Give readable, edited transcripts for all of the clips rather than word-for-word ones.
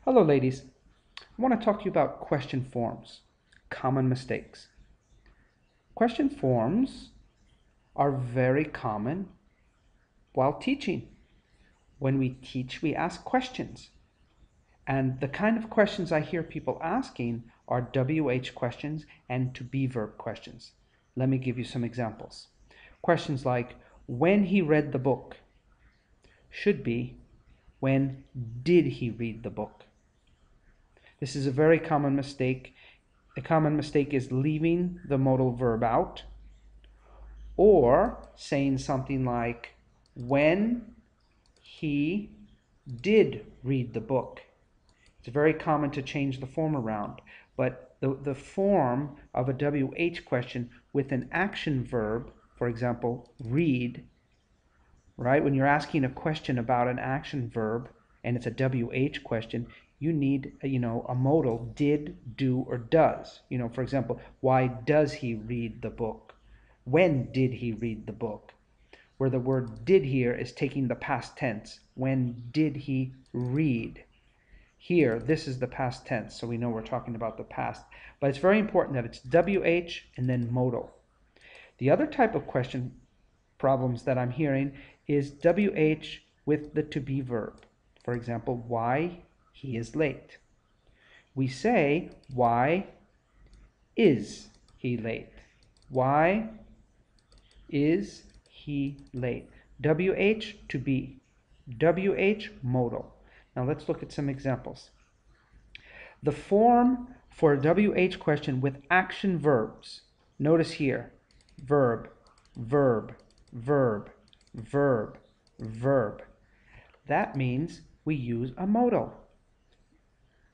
Hello, ladies. I want to talk to you about question forms, common mistakes. Question forms are very common while teaching. When we teach, we ask questions. And the kind of questions I hear people asking are WH questions and to be verb questions. Let me give you some examples. Questions like, when he read the book, should be, when did he read the book? This is a very common mistake. A common mistake is leaving the modal verb out or saying something like, when he did read the book. It's very common to change the form around, but the form of a WH question with an action verb, for example, read, right? When you're asking a question about an action verb and it's a WH question, you need, a modal, did, do, or does. For example, why does he read the book? When did he read the book? Where the word did here is taking the past tense. When did he read? Here, this is the past tense, so we know we're talking about the past. But it's very important that it's WH and then modal. The other type of question problems that I'm hearing is WH with the to be verb. For example, why he is late. We say, why is he late? Why is he late? WH to be. WH modal. Now let's look at some examples. The form for a WH question with action verbs. Notice here, verb, verb, verb, verb, verb. That means we use a modal.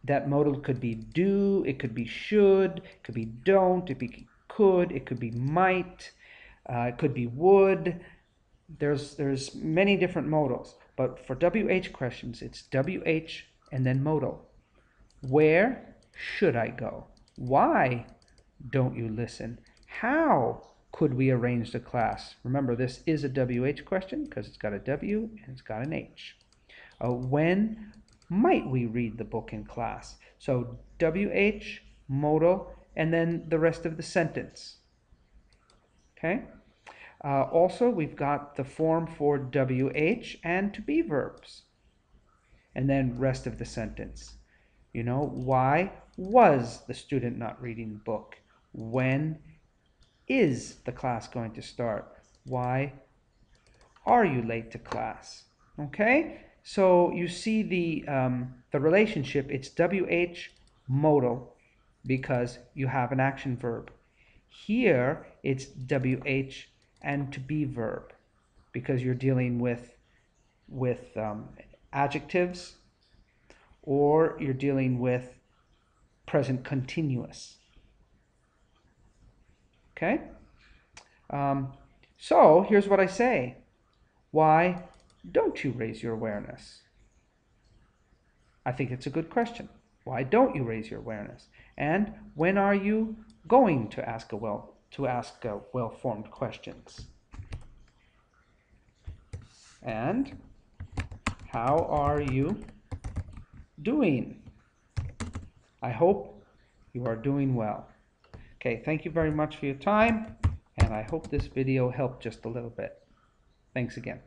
That modal could be do, it could be should, it could be don't, it could be could, it could be might, it could be would. There's many different modals, but for WH questions, it's WH and then modal. Where should I go? Why don't you listen? How could we arrange the class? Remember, this is a WH question because it's got a W and it's got an H. When might we read the book in class? So WH, modal, and then the rest of the sentence. Okay? Also, we've got the form for WH and to be verbs. And then rest of the sentence. Why was the student not reading the book? When is the class going to start? Why are you late to class? Okay? So you see the relationship. It's WH modal because you have an action verb. Here it's WH and to be verb because you're dealing with adjectives or you're dealing with present continuous. Okay? So here's what I say. Why don't you raise your awareness? I think it's a good question. Why don't you raise your awareness? And when are you going to ask well-formed questions? And how are you doing? I hope you are doing well. Okay, thank you very much for your time, and I hope this video helped just a little bit. Thanks again.